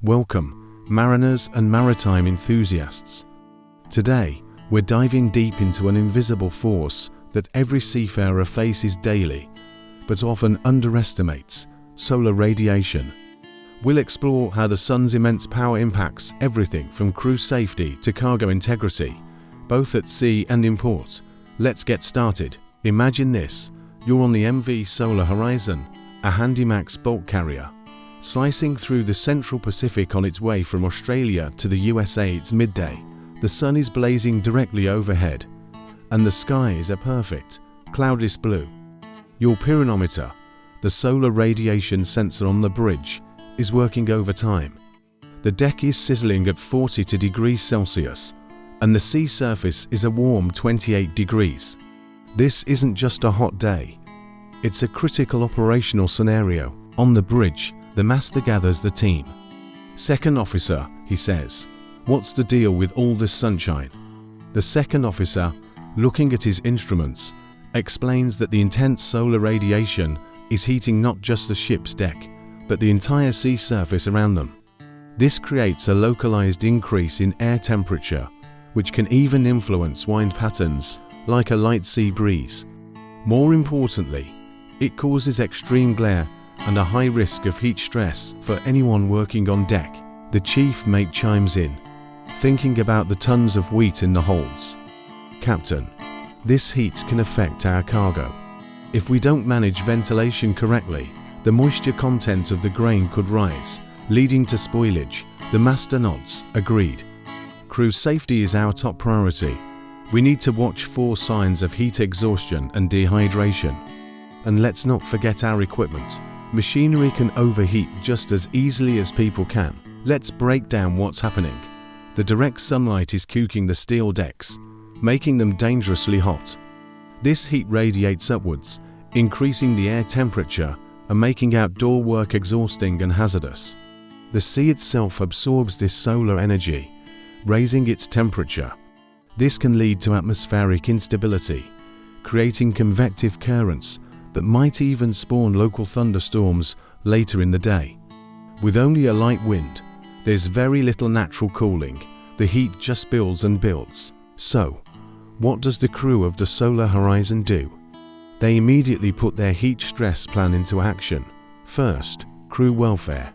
Welcome, mariners and maritime enthusiasts. Today, we're diving deep into an invisible force that every seafarer faces daily, but often underestimates: solar radiation. We'll explore how the sun's immense power impacts everything from crew safety to cargo integrity, both at sea and in port. Let's get started. Imagine this: you're on the MV Solar Horizon, a Handymax bulk carrier. Slicing through the central Pacific on its way from Australia to the USA. It's midday. The sun is blazing directly overhead, and the sky is a perfect, cloudless blue. Your pyranometer, the solar radiation sensor on the bridge, is working overtime. The deck is sizzling at 42 degrees Celsius, and the sea surface is a warm 28 degrees. This isn't just a hot day. It's a critical operational scenario. On the bridge, the master gathers the team. "Second officer," he says, "what's the deal with all this sunshine?" The second officer, looking at his instruments, explains that the intense solar radiation is heating not just the ship's deck, but the entire sea surface around them. This creates a localized increase in air temperature, which can even influence wind patterns, like a light sea breeze. More importantly, it causes extreme glare and a high risk of heat stress for anyone working on deck. The chief mate chimes in, thinking about the tons of wheat in the holds. "Captain, this heat can affect our cargo. If we don't manage ventilation correctly, the moisture content of the grain could rise, leading to spoilage." The master nods, agreed. "Crew safety is our top priority. We need to watch for signs of heat exhaustion and dehydration. And let's not forget our equipment. Machinery can overheat just as easily as people can." Let's break down what's happening. The direct sunlight is cooking the steel decks, making them dangerously hot. This heat radiates upwards, increasing the air temperature and making outdoor work exhausting and hazardous. The sea itself absorbs this solar energy, raising its temperature. This can lead to atmospheric instability, creating convective currents that might even spawn local thunderstorms later in the day. With only a light wind, there's very little natural cooling. The heat just builds and builds. So, what does the crew of the Solar Horizon do? They immediately put their heat stress plan into action. First, crew welfare.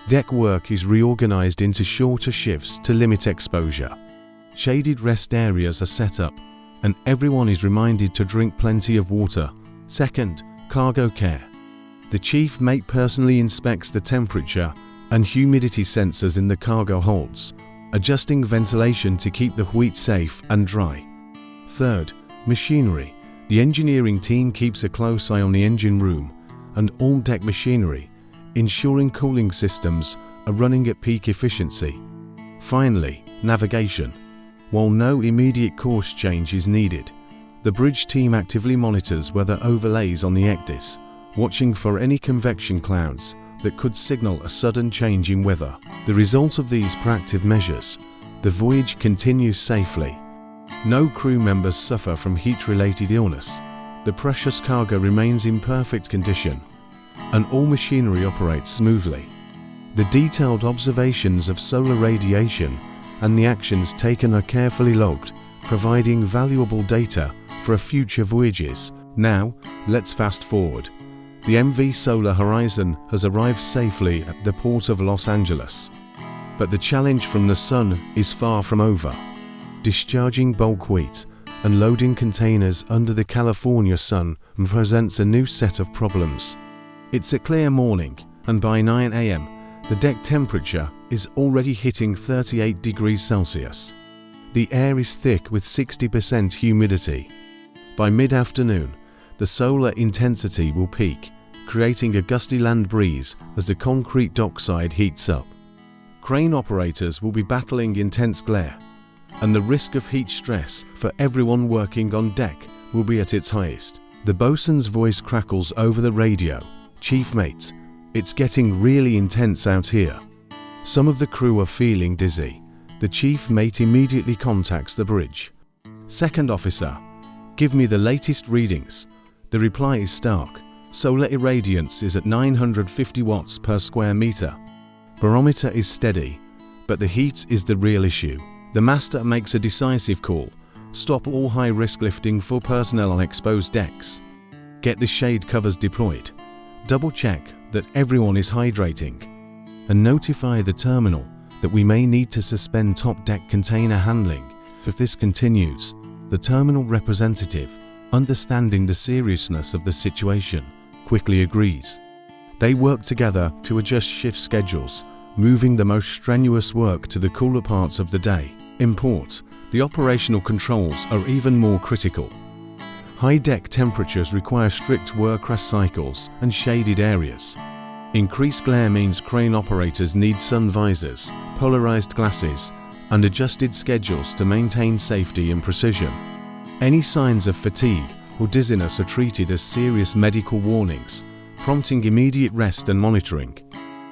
Deck work is reorganized into shorter shifts to limit exposure. Shaded rest areas are set up, and everyone is reminded to drink plenty of water. Second, cargo care. The chief mate personally inspects the temperature and humidity sensors in the cargo holds, adjusting ventilation to keep the wheat safe and dry. Third, machinery. The engineering team keeps a close eye on the engine room and all deck machinery, ensuring cooling systems are running at peak efficiency. Finally, navigation. While no immediate course change is needed, the bridge team actively monitors weather overlays on the ECDIS, watching for any convection clouds that could signal a sudden change in weather. The result of these proactive measures, the voyage continues safely. No crew members suffer from heat-related illness, the precious cargo remains in perfect condition, and all machinery operates smoothly. The detailed observations of solar radiation and the actions taken are carefully logged, providing valuable data for future voyages. Now, let's fast forward. The MV Solar Horizon has arrived safely at the port of Los Angeles. But the challenge from the sun is far from over. Discharging bulk wheat and loading containers under the California sun presents a new set of problems. It's a clear morning, and by 9 a.m., the deck temperature is already hitting 38 degrees Celsius. The air is thick with 60% humidity. By mid-afternoon, the solar intensity will peak, creating a gusty land breeze as the concrete dockside heats up. Crane operators will be battling intense glare, and the risk of heat stress for everyone working on deck will be at its highest. The bosun's voice crackles over the radio. "Chief mate, it's getting really intense out here." Some of the crew are feeling dizzy. The chief mate immediately contacts the bridge. "Second officer, give me the latest readings." The reply is stark. Solar irradiance is at 950 watts per square meter. Barometer is steady, but the heat is the real issue. The master makes a decisive call. Stop all high-risk lifting for personnel on exposed decks. Get the shade covers deployed. Double-check that everyone is hydrating. And notify the terminal that we may need to suspend top deck container handling. If this continues, the terminal representative, understanding the seriousness of the situation, quickly agrees. They work together to adjust shift schedules, moving the most strenuous work to the cooler parts of the day. In port, the operational controls are even more critical. High deck temperatures require strict work rest cycles and shaded areas. Increased glare means crane operators need sun visors, polarized glasses, and adjusted schedules to maintain safety and precision. Any signs of fatigue or dizziness are treated as serious medical warnings, prompting immediate rest and monitoring.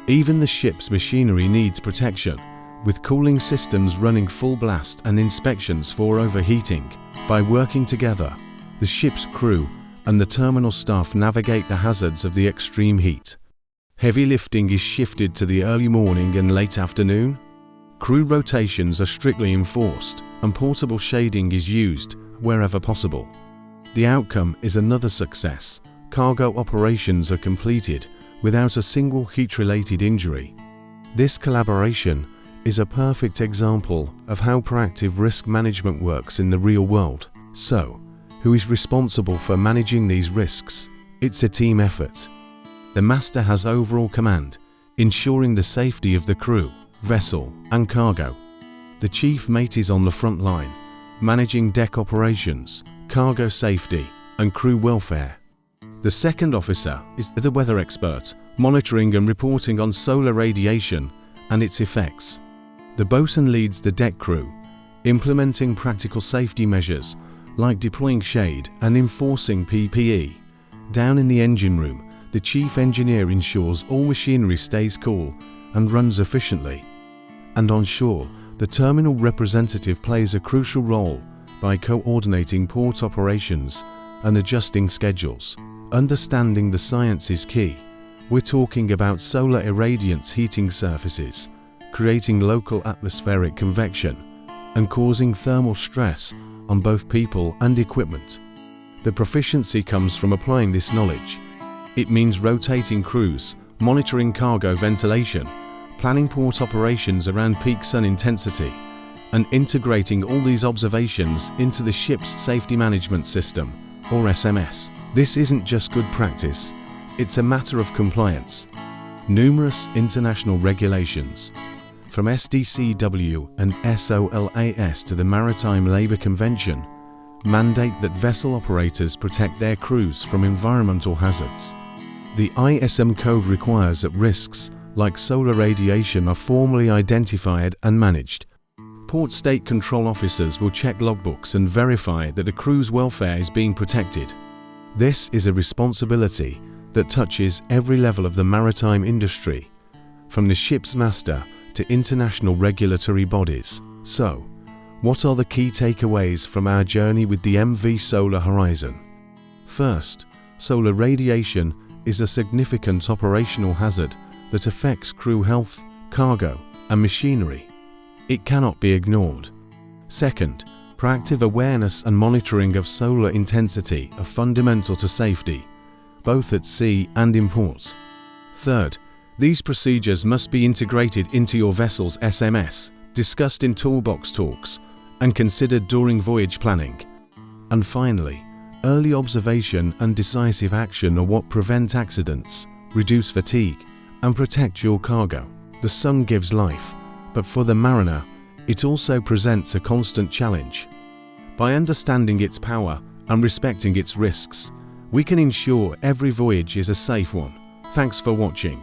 Even the ship's machinery needs protection, with cooling systems running full blast and inspections for overheating. By working together, the ship's crew and the terminal staff navigate the hazards of the extreme heat. Heavy lifting is shifted to the early morning and late afternoon. Crew rotations are strictly enforced, and portable shading is used wherever possible. The outcome is another success. Cargo operations are completed without a single heat-related injury. This collaboration is a perfect example of how proactive risk management works in the real world. So, who is responsible for managing these risks? It's a team effort. The master has overall command, ensuring the safety of the crew, vessel, and cargo. The chief mate is on the front line, managing deck operations, cargo safety, and crew welfare. The second officer is the weather expert, monitoring and reporting on solar radiation and its effects. The bosun leads the deck crew, implementing practical safety measures like deploying shade and enforcing PPE. Down in the engine room, the chief engineer ensures all machinery stays cool and runs efficiently. And on shore, the terminal representative plays a crucial role by coordinating port operations and adjusting schedules. Understanding the science is key. We're talking about solar irradiance heating surfaces, creating local atmospheric convection, and causing thermal stress on both people and equipment. The proficiency comes from applying this knowledge. It means rotating crews, monitoring cargo ventilation, planning port operations around peak sun intensity, and integrating all these observations into the ship's safety management system, or SMS. This isn't just good practice, it's a matter of compliance. Numerous international regulations, from SDCW and SOLAS to the Maritime Labour Convention, mandate that vessel operators protect their crews from environmental hazards. The ISM code requires that risks like solar radiation are formally identified and managed. Port State Control officers will check logbooks and verify that the crew's welfare is being protected. This is a responsibility that touches every level of the maritime industry, from the ship's master to international regulatory bodies. So, what are the key takeaways from our journey with the MV Solar Horizon? First, solar radiation is a significant operational hazard that affects crew health, cargo, and machinery. It cannot be ignored. Second, proactive awareness and monitoring of solar intensity are fundamental to safety, both at sea and in port. Third, these procedures must be integrated into your vessel's SMS, discussed in toolbox talks, and considered during voyage planning. And finally, early observation and decisive action are what prevent accidents, reduce fatigue, and protect your cargo. The sun gives life, but for the mariner, it also presents a constant challenge. By understanding its power and respecting its risks, we can ensure every voyage is a safe one. Thanks for watching.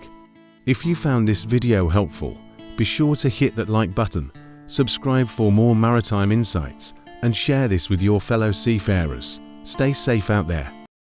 If you found this video helpful, be sure to hit that like button, subscribe for more maritime insights, and share this with your fellow seafarers. Stay safe out there.